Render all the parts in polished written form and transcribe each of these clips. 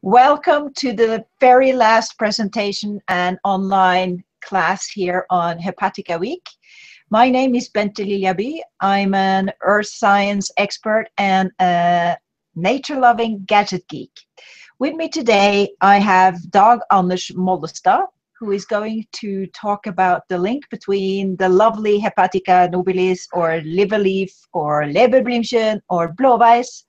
Welcome to the very last presentation and online class here on Hepatica Week. My name is Bente Lilja Bye. I'm an earth science expert and a nature-loving gadget geek. With me today, I have Dag Anders Moldestad, who is going to talk about the link between the lovely Hepatica nobilis or liver leaf or Leberblümchen or blåveis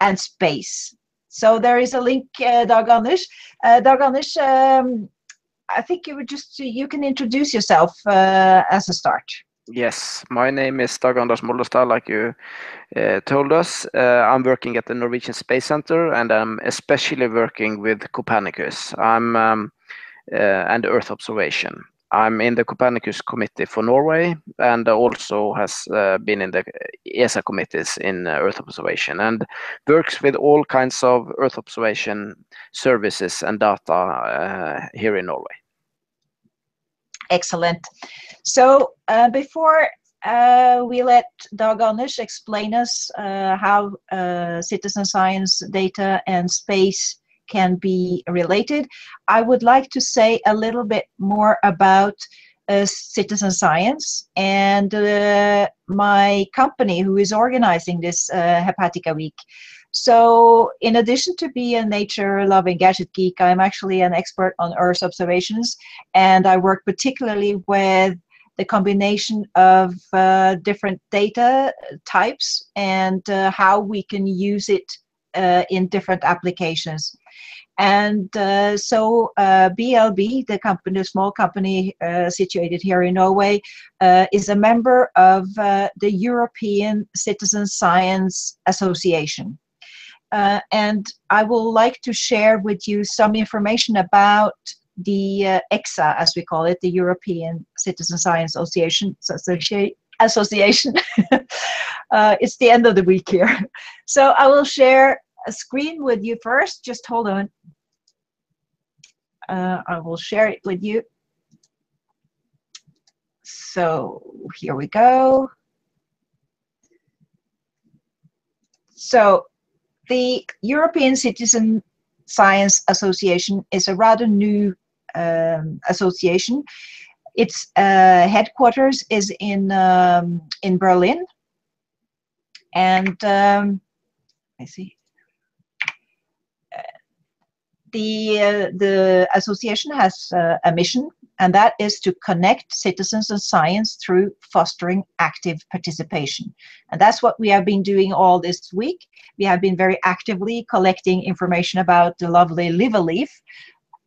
and space. So there is a link, Dag Anders. Dag Anders, I think you can introduce yourself as a start. Yes, my name is Dag Anders Moldestad, like you told us. I'm working at the Norwegian Space Center, and I'm especially working with Copernicus. I'm and Earth observation. I'm in the Copernicus committee for Norway, and also has been in the ECSA committees in Earth observation, and works with all kinds of Earth observation services and data here in Norway. Excellent. So before we let Dag Anders explain us how citizen science data and space can be related, I would like to say a little bit more about citizen science and my company who is organizing this Hepatica Week. So in addition to be a nature-loving gadget geek, I'm actually an expert on Earth observations, and I work particularly with the combination of different data types and how we can use it in different applications. And so BLB, the company, the small company situated here in Norway, is a member of the European Citizen Science Association. And I will like to share with you some information about the ECSA, as we call it, the European Citizen Science Association. It's the end of the week here. So I will share a screen with you first. Just hold on. I will share it with you. So here we go. So the European Citizen Science Association is a rather new association. Its headquarters is in Berlin, and I see. The association has a mission, and that is to connect citizens and science through fostering active participation. And that's what we have been doing all this week. We have been very actively collecting information about the lovely liver leaf.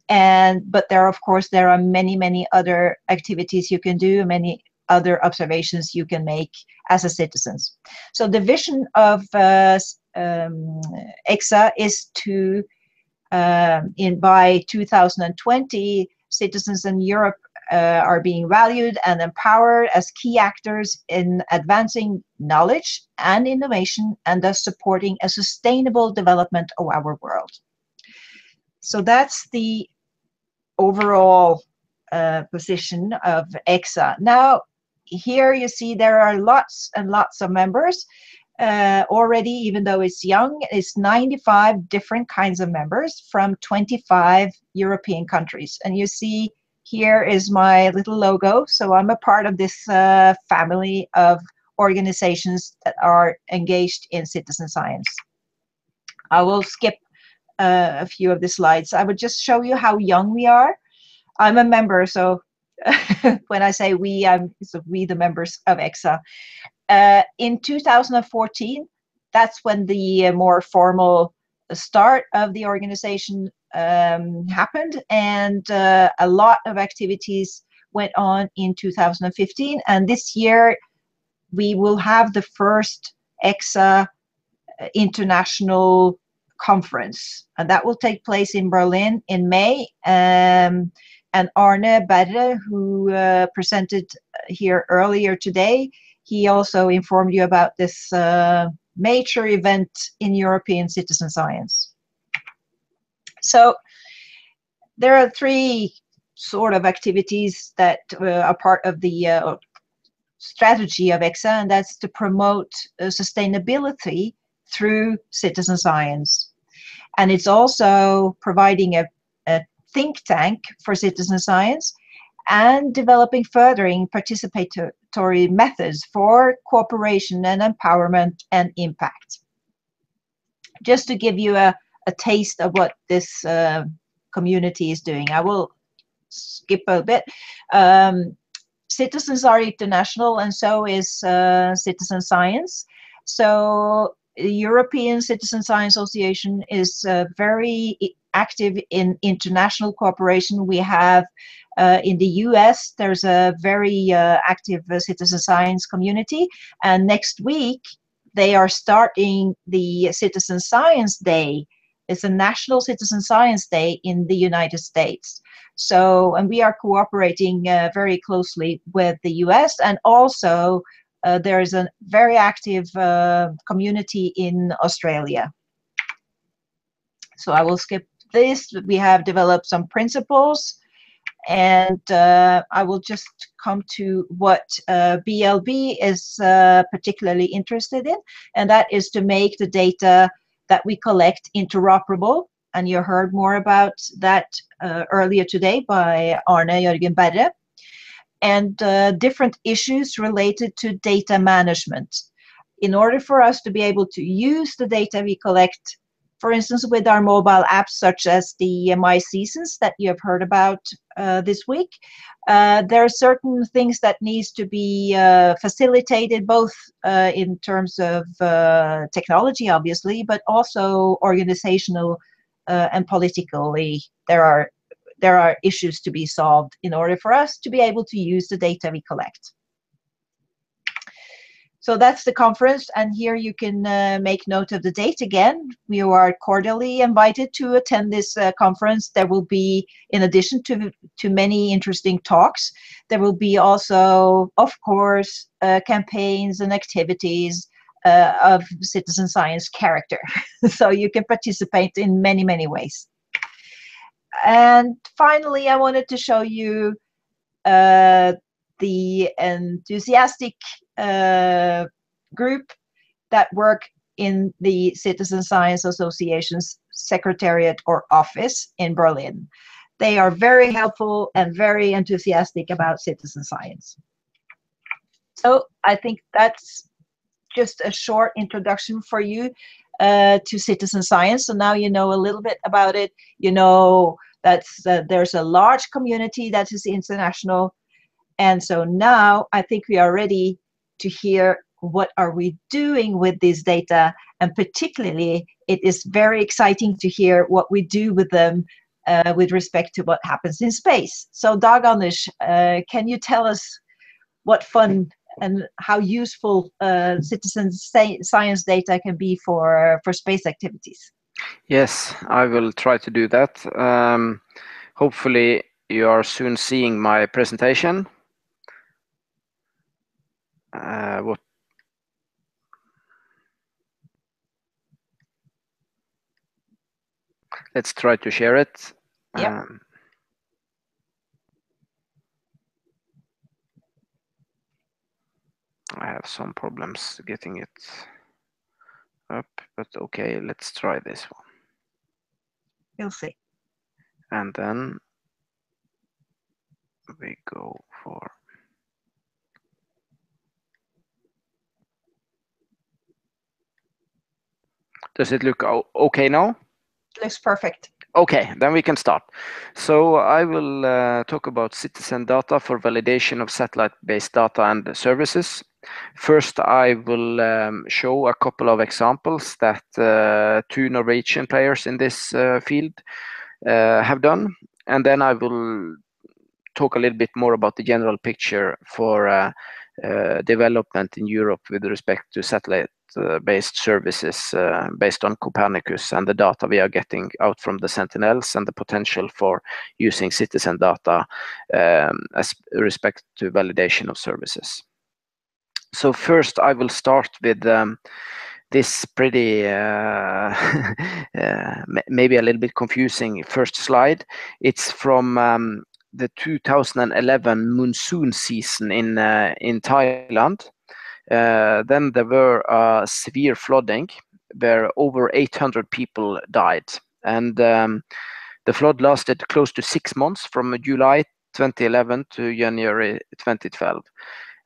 But of course, there are many other activities you can do, many other observations you can make as a citizen. So the vision of ECSA is to by 2020, citizens in Europe are being valued and empowered as key actors in advancing knowledge and innovation, and thus supporting a sustainable development of our world. So that's the overall position of ECSA. Now, here you see there are lots and lots of members. Already, even though it's young, it's 95 different kinds of members from 25 European countries. And you see here is my little logo. So I'm a part of this family of organizations that are engaged in citizen science. I will skip a few of the slides. I would just show you how young we are. I'm a member, so when I say we, so we, the members of ECSA. In 2014, that's when the more formal start of the organization happened, and a lot of activities went on in 2015. And this year, we will have the first ECSA international conference, and that will take place in Berlin in May. And Arne Berre, who presented here earlier today, he also informed you about this major event in European citizen science. So there are three sort of activities that are part of the strategy of ECSA, and that's to promote sustainability through citizen science. And it's also providing a think tank for citizen science and developing furthering participatory methods for cooperation and empowerment and impact. Just to give you a taste of what this community is doing, I will skip a bit. Citizens are international, and so is citizen science. So the European Citizen Science Association is very active in international cooperation. We have in the US, there's a very active citizen science community, and next week they are starting the Citizen Science Day. It's a National Citizen Science Day in the United States. So, and we are cooperating very closely with the US, and also there is a very active community in Australia. So I will skip this. We have developed some principles, and I will just come to what BLB is particularly interested in, and that is to make the data that we collect interoperable. And you heard more about that earlier today by Arne Jørgen Berre. And different issues related to data management. In order for us to be able to use the data we collect, for instance, with our mobile apps such as the My Seasons that you have heard about this week, there are certain things that needs to be facilitated, both in terms of technology, obviously, but also organizational and politically. There are issues to be solved in order for us to be able to use the data we collect. So that's the conference, and here you can make note of the date again. You are cordially invited to attend this conference. There will be, in addition to many interesting talks, there will be also, of course, campaigns and activities of citizen science character. So you can participate in many, many ways. And finally, I wanted to show you the enthusiastic group that work in the Citizen Science Association's secretariat or office in Berlin. They are very helpful and very enthusiastic about citizen science. So I think that's just a short introduction for you to citizen science. So now you know a little bit about it. You know that's there's a large community that is international. And so now I think we are ready to hear what are we doing with this data, and particularly it is very exciting to hear what we do with them with respect to what happens in space. So Dag Anders, can you tell us what fun and how useful citizen science data can be for space activities? Yes, I will try to do that. Hopefully you are soon seeing my presentation. Let's try to share it. Yep. I have some problems getting it up, but okay, let's try this one. You'll see. And then we go for... Does it look okay now? Looks perfect. Okay, then we can start. So I will talk about citizen data for validation of satellite-based data and services. First, I will show a couple of examples that two Norwegian players in this field have done. And then I will talk a little bit more about the general picture for development in Europe with respect to satellite-based services based on Copernicus and the data we are getting out from the Sentinels and the potential for using citizen data as respect to validation of services. So first I will start with this pretty maybe a little bit confusing first slide. It's from the 2011 monsoon season in Thailand. Then there were severe flooding where over 800 people died And the flood lasted close to 6 months, from July 2011 to January 2012.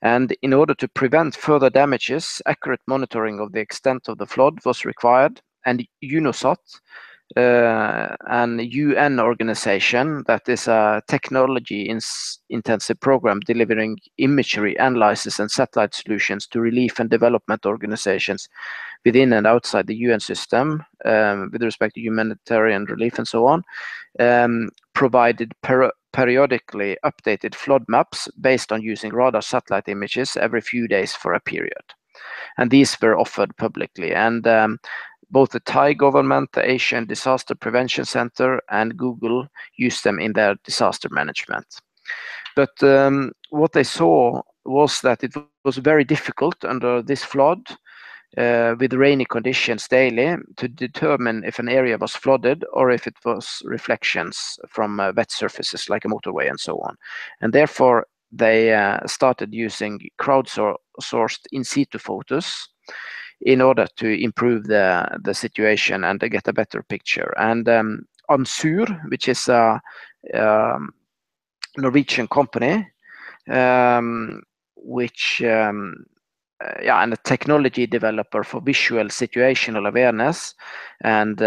And in order to prevent further damages, accurate monitoring of the extent of the flood was required, and UNOSAT, an UN organization that is a technology-intensive program delivering imagery analysis and satellite solutions to relief and development organizations within and outside the UN system, with respect to humanitarian relief and so on, provided periodically updated flood maps based on using radar satellite images every few days for a period. And these were offered publicly. And both the Thai government, the Asian Disaster Prevention Center, and Google used them in their disaster management. But what they saw was that it was very difficult under this flood, with rainy conditions daily, to determine if an area was flooded or if it was reflections from wet surfaces like a motorway and so on. And therefore, they started using crowdsourced in situ photos in order to improve the situation and to get a better picture. And Ansur, which is a Norwegian company, which and a technology developer for visual situational awareness, and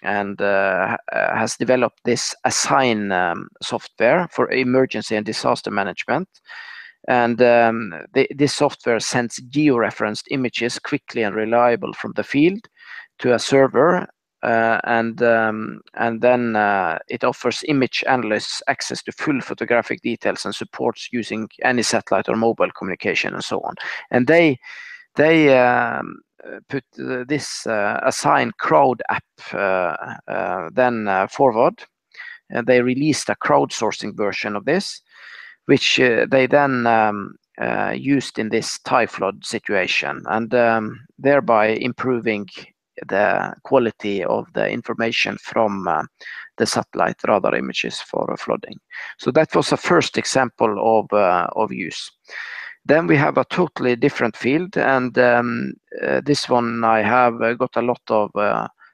has developed this Assign software for emergency and disaster management. And this software sends georeferenced images quickly and reliable from the field to a server, and then it offers image analysts access to full photographic details and supports using any satellite or mobile communication and so on. And they put this Assign crowd app then forward, and they released a crowdsourcing version of this, which they then used in this Thai flood situation, and thereby improving the quality of the information from the satellite radar images for flooding. So that was a first example of use. Then we have a totally different field, and this one I have got a lot of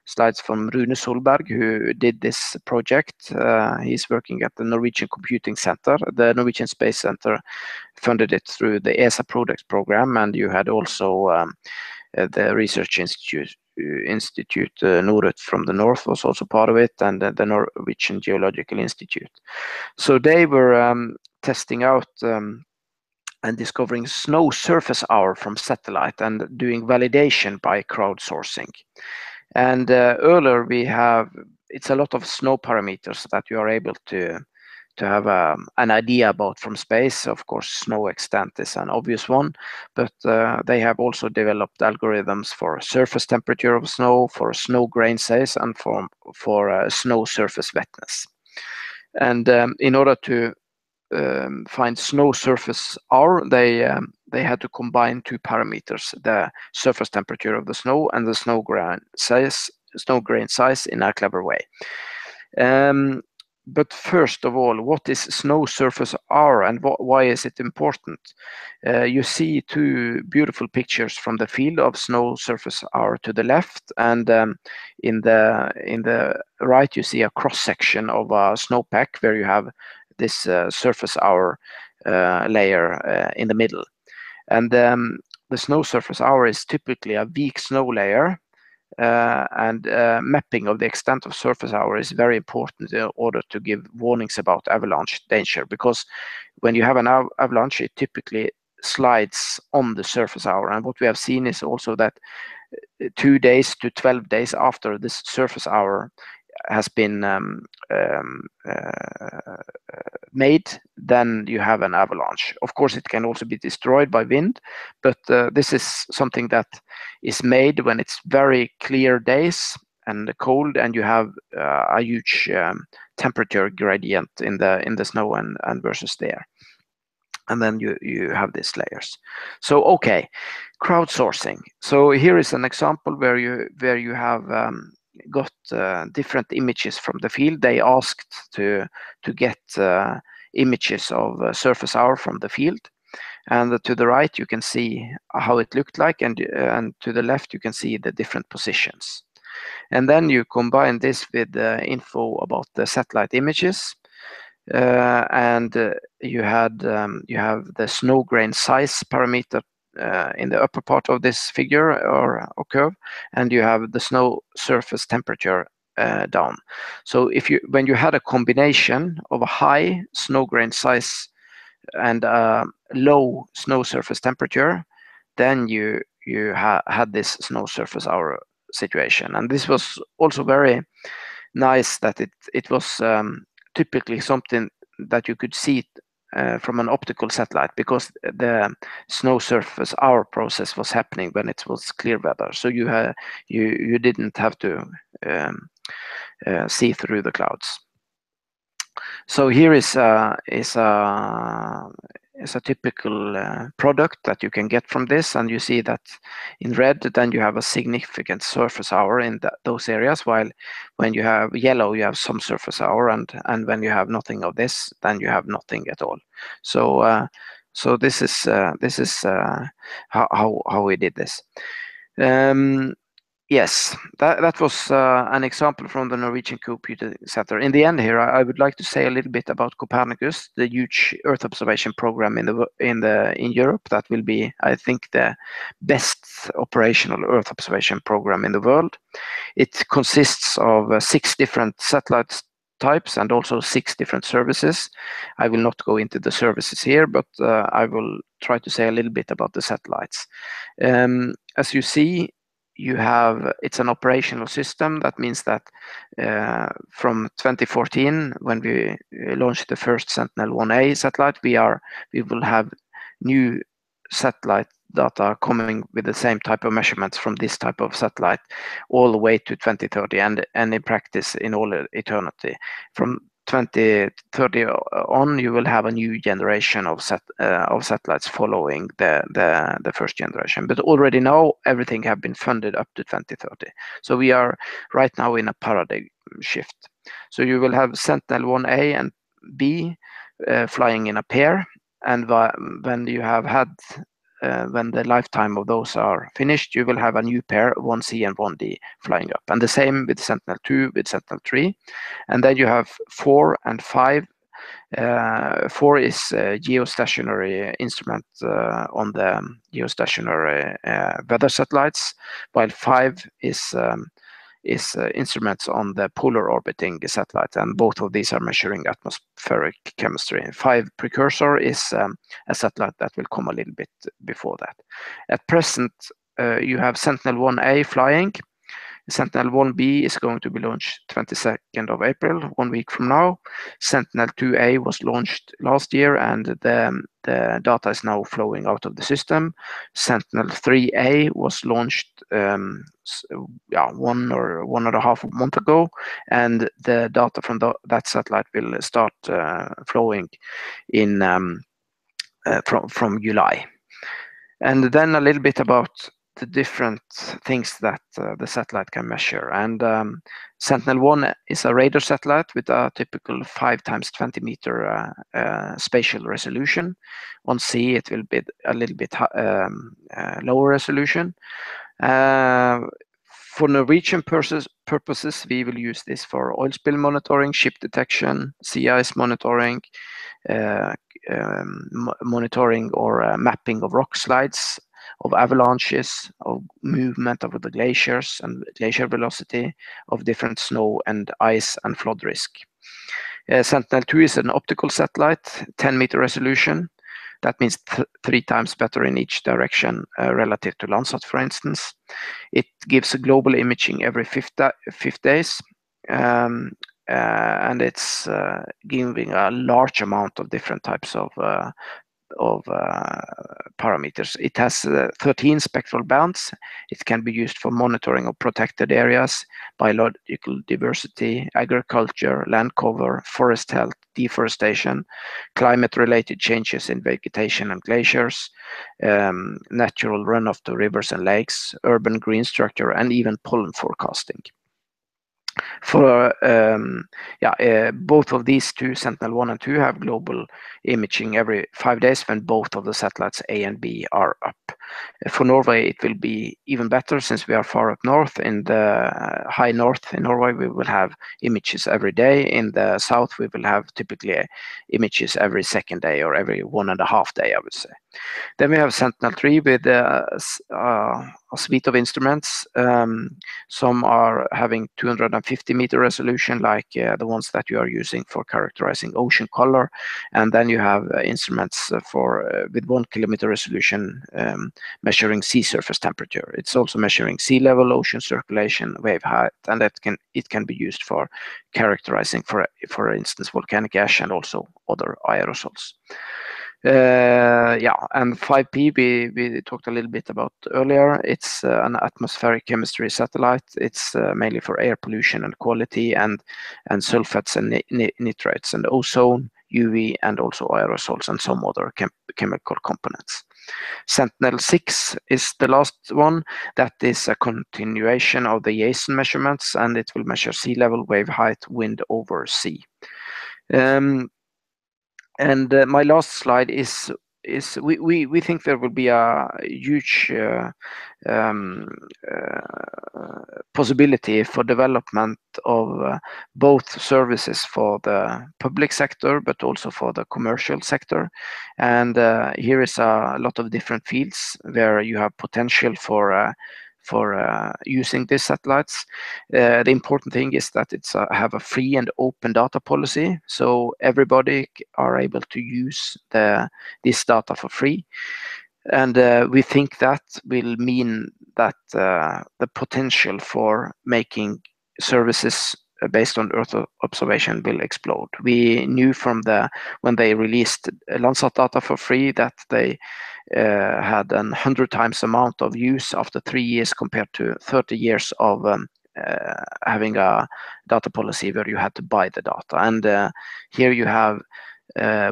slides from Rune Solberg, who did this project. He's working at the Norwegian Computing Center. The Norwegian Space Center funded it through the ESA Products program, and you had also the Research Institute Norut from the north was also part of it, and the Norwegian Geological Institute. So they were testing out and discovering snow surface hour from satellite and doing validation by crowdsourcing. And earlier it's a lot of snow parameters that you are able to have an idea about from space. Of course, snow extent is an obvious one, but they have also developed algorithms for surface temperature of snow, for snow grain size, and for snow surface wetness. And in order to find snow surface hour, they had to combine two parameters: the surface temperature of the snow and the snow grain size in a clever way. But first of all, what is snow surface hour, and why is it important? You see two beautiful pictures from the field of snow surface hour to the left, and in the right you see a cross section of a snowpack where you have this surface hour layer in the middle. And the snow surface hour is typically a weak snow layer, and mapping of the extent of surface hour is very important in order to give warnings about avalanche danger, because when you have an avalanche, it typically slides on the surface hour. And what we have seen is also that 2 days to 12 days after this surface hour has been made, then you have an avalanche. Of course, it can also be destroyed by wind, but this is something that is made when it's very clear days and cold, and you have a huge temperature gradient in the snow and versus the air. And then you have these layers. So okay, crowdsourcing. So here is an example where you have got different images from the field. They asked to get images of surface hour from the field, and to the right you can see how it looked like, and to the left you can see the different positions. And then you combine this with info about the satellite images, and you have the snow grain size parameter in the upper part of this figure or curve, and you have the snow surface temperature down. So when you had a combination of a high snow grain size and low snow surface temperature, then you had this snow surface hour situation. And this was also very nice that it was typically something that you could see from an optical satellite, because the snow surface hour process was happening when it was clear weather. So you didn't have to see through the clouds. So here is a typical product that you can get from this, and you see that in red, then you have a significant surface hour in those areas, while when you have yellow, you have some surface hour, and when you have nothing of this, then you have nothing at all. So this is how we did this. Yes, that was an example from the Norwegian Computing Center. In the end here, I would like to say a little bit about Copernicus, the huge Earth observation program in Europe that will be, I think, the best operational Earth observation program in the world. It consists of 6 different satellite types and also 6 different services. I will not go into the services here, but I will try to say a little bit about the satellites. As you see, it's an operational system. That means that from 2014, when we launched the first Sentinel-1A satellite, we will have new satellite data coming with the same type of measurements from this type of satellite all the way to 2030, and in practice in all eternity. From 2030 on, you will have a new generation of satellites following the first generation. But already now, everything have been funded up to 2030. So we are right now in a paradigm shift. So you will have Sentinel-1A and B flying in a pair, and when you have had when the lifetime of those are finished, you will have a new pair, 1C and 1D, flying up. And the same with Sentinel-2, with Sentinel-3. And then you have 4 and 5. 4 is geostationary instrument on the geostationary weather satellites, while 5 is instruments on the polar orbiting satellite, and both of these are measuring atmospheric chemistry. 5 precursor is a satellite that will come a little bit before that. At present, you have Sentinel-1A flying. Sentinel-1B is going to be launched 22nd of April, 1 week from now. Sentinel-2A was launched last year, and the data is now flowing out of the system. Sentinel-3A was launched 1.5 months ago, and the data from that satellite will start flowing in from July. And then a little bit about the different things that the satellite can measure. And Sentinel-1 is a radar satellite with a typical 5 times 20 meter spatial resolution. On sea, it will be a little bit lower resolution. For Norwegian purposes, we will use this for oil spill monitoring, ship detection, sea ice monitoring, monitoring or mapping of rock slides, of avalanches, of movement over the glaciers and glacier velocity, of different snow and ice and flood risk. Sentinel-2 is an optical satellite, 10 meter resolution. That means 3 times better in each direction relative to Landsat, for instance. It gives global imaging every 5 days. And it's giving a large amount of different types of parameters. It has 13 spectral bands. It can be used for monitoring of protected areas, biological diversity, agriculture, land cover, forest health, deforestation, climate-related changes in vegetation and glaciers, natural runoff to rivers and lakes, urban green structure, and even pollen forecasting. for both of these two, Sentinel-1 and 2, have global imaging every 5 days when both of the satellites A and B are up. For Norway, it will be even better since we are far up north. In the high north in Norway, we will have images every day. In the south, we will have typically images every second day or every 1.5 days, I would say. Then we have Sentinel-3 with a suite of instruments. Some are having 250-meter resolution, like the ones that you are using for characterizing ocean color. And then you have instruments with 1 kilometer resolution measuring sea surface temperature. It's also measuring sea level, ocean circulation, wave height, and it can be used for characterizing, for instance, volcanic ash and also other aerosols. And 5P we talked a little bit about earlier. It's an atmospheric chemistry satellite. It's mainly for air pollution and quality and sulfates and nitrates and ozone, UV, and also aerosols and some other chemical components. Sentinel-6 is the last one. That is a continuation of the Jason measurements, and it will measure sea level, wave height, wind over sea. My last slide is we think there will be a huge possibility for development of both services for the public sector but also for the commercial sector. And here is a lot of different fields where you have potential for using these satellites. The important thing is that it's have a free and open data policy, so everybody are able to use this data for free. And we think that will mean that the potential for making services based on Earth observation will explode. We knew from when they released Landsat data for free that they had 100 times amount of use after 3 years compared to 30 years of having a data policy where you had to buy the data. And here you have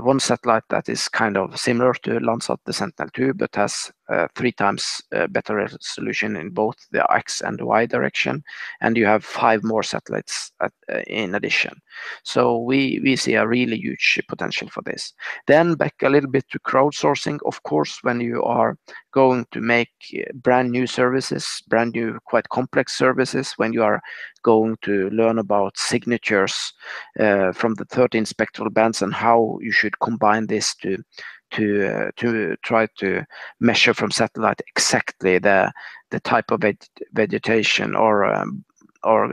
one satellite that is kind of similar to Landsat, the Sentinel-2, but has 3 times better resolution in both the X and the Y direction, and you have 5 more satellites in addition. So we see a really huge potential for this. Then back a little bit to crowdsourcing. Of course, when you are going to make brand new services, brand new, quite complex services, when you are going to learn about signatures from the 13 spectral bands and how you should combine this to try to measure from satellite exactly the type of vegetation or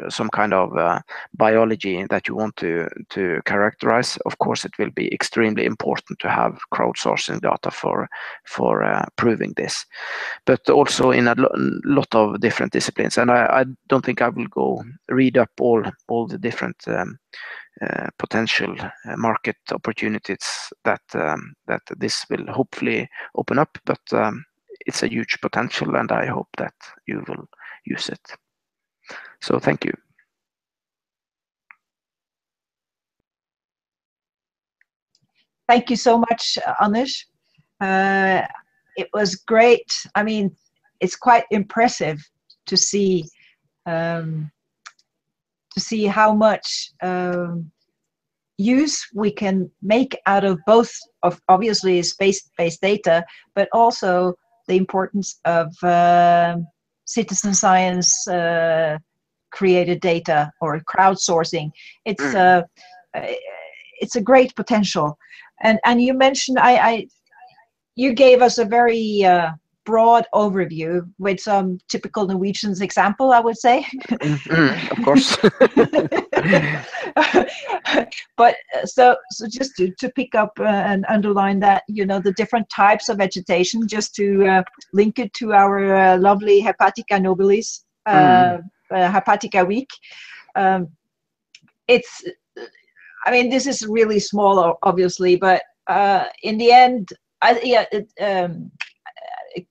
some kind of biology that you want to characterize. Of course, it will be extremely important to have crowdsourcing data for proving this, but also in a lot of different disciplines. And I don't think I will read up all the different potential market opportunities that this will hopefully open up, but it's a huge potential, and I hope that you will use it. So thank you. Thank you so much, Anders. It was great. I mean, it's quite impressive to see how much use we can make out of both of obviously space-based data, but also the importance of citizen science created data or crowdsourcing. It's a great potential. And you mentioned you gave us a very broad overview with some typical Norwegians example, I would say. Of course. But so just to pick up and underline that, you know, the different types of vegetation, just to link it to our lovely Hepatica nobilis, Hepatica week. It's, I mean, this is really small, obviously, but in the end,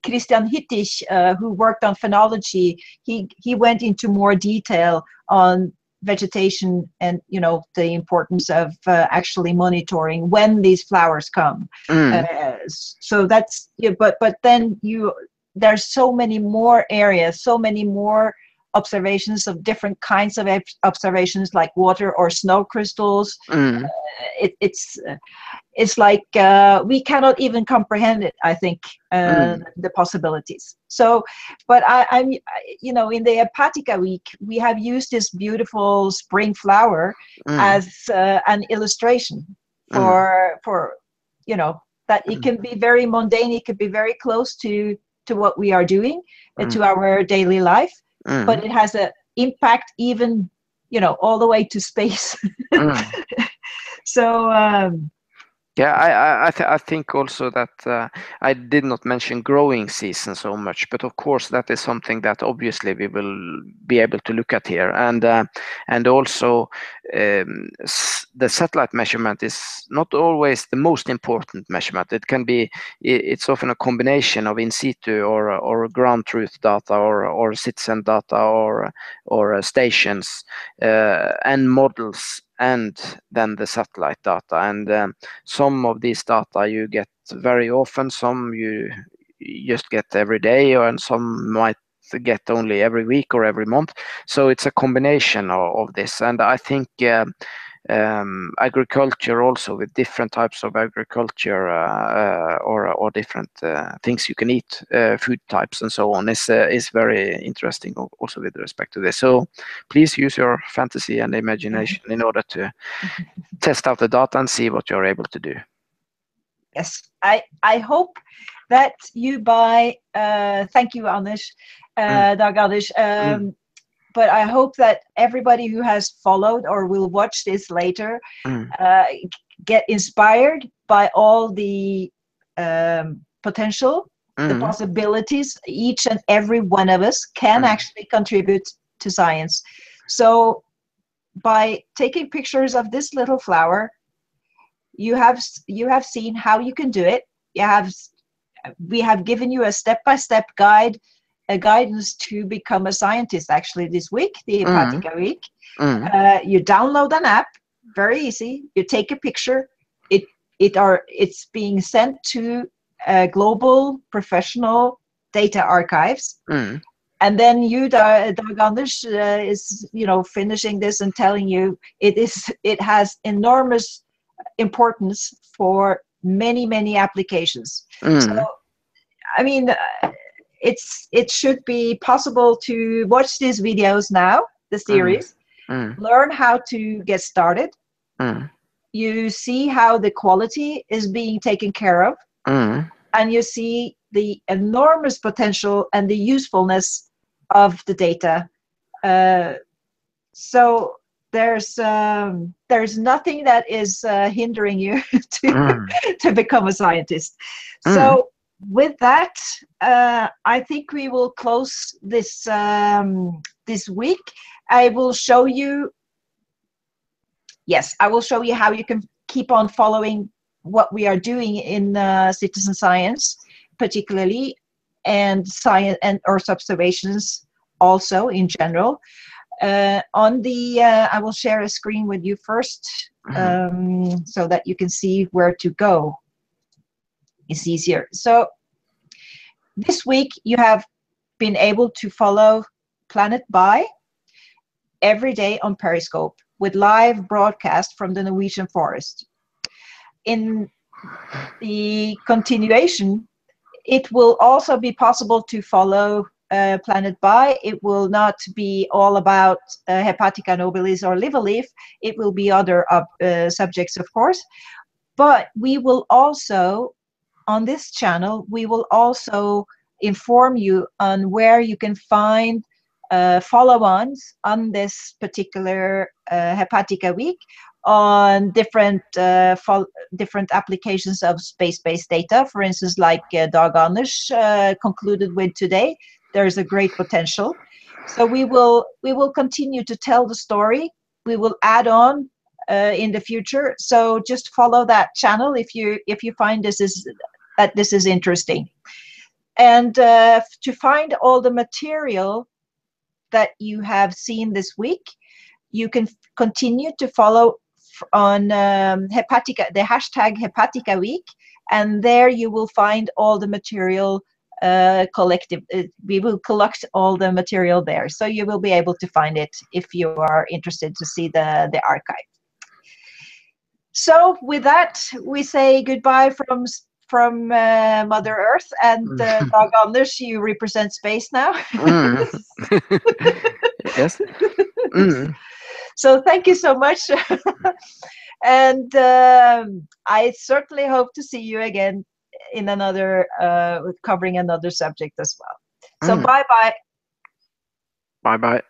Christian Hittich, who worked on phenology, he went into more detail on vegetation and, you know, the importance of actually monitoring when these flowers come. So that's, yeah, but then there's so many more areas, so many more observations of different kinds of observations like water or snow crystals. It's like we cannot even comprehend it, I think, the possibilities. So, but I'm, you know, in the Hepatica week, we have used this beautiful spring flower as an illustration for, you know, that it can be very mundane, it could be very close to what we are doing, to our daily life, but it has an impact even, you know, all the way to space. So, yeah, I think also that I did not mention growing season so much, but of course that is something that obviously we will be able to look at here, and also the satellite measurement is not always the most important measurement. It can be, it's often a combination of in situ or ground truth data or citizen data or stations and models, and then the satellite data. And some of these data you get very often, some you just get every day, and some might get only every week or every month. So it's a combination of this. And I think agriculture also, with different types of agriculture or different things you can eat, food types and so on, is very interesting also with respect to this. So please use your fantasy and imagination in order to test out the data and see what you're able to do. Yes, I hope that you thank you, Anders, Dag Anders. But I hope that everybody who has followed or will watch this later get inspired by all the potential, the possibilities. Each and every one of us can actually contribute to science. So by taking pictures of this little flower, you have seen how you can do it. We have given you a step-by-step guide, a guidance to become a scientist actually this week, the Hepatica week. You download an app, very easy. You take a picture. It's being sent to global professional data archives. And then you, Dag Anders, is, you know, finishing this and telling you it has enormous importance for many applications. So, I mean, it should be possible to watch these videos now, the series, learn how to get started. You see how the quality is being taken care of, and you see the enormous potential and the usefulness of the data. So there's nothing that is hindering you to become a scientist. So with that, I think we will close this this week. I will show you how you can keep on following what we are doing in citizen science, particularly, and science and Earth observations also in general. I will share a screen with you first, so that you can see where to go. It's easier. So this week you have been able to follow Planet Bye every day on Periscope with live broadcast from the Norwegian forest. In the continuation, it will also be possible to follow Planet Bye. It will not be all about Hepatica nobilis or liver leaf. It will be other subjects, of course. But we will also, on this channel, we will also inform you on where you can find follow-ons on this particular Hepatica week on different applications of space-based data. For instance, like Dag Anders concluded with today, there's a great potential. So we will continue to tell the story. We will add on in the future. So just follow that channel if you find this is interesting. And to find all the material that you have seen this week, you can continue to follow on Hepatica, the hashtag Hepatica Week, and there you will find all the material collective. We will collect all the material there, so you will be able to find it if you are interested to see the archive. So with that, we say goodbye from Mother Earth, and Dag Anders, you represent space now. Yes. So thank you so much. And I certainly hope to see you again in another, covering another subject as well. So bye-bye. Bye-bye.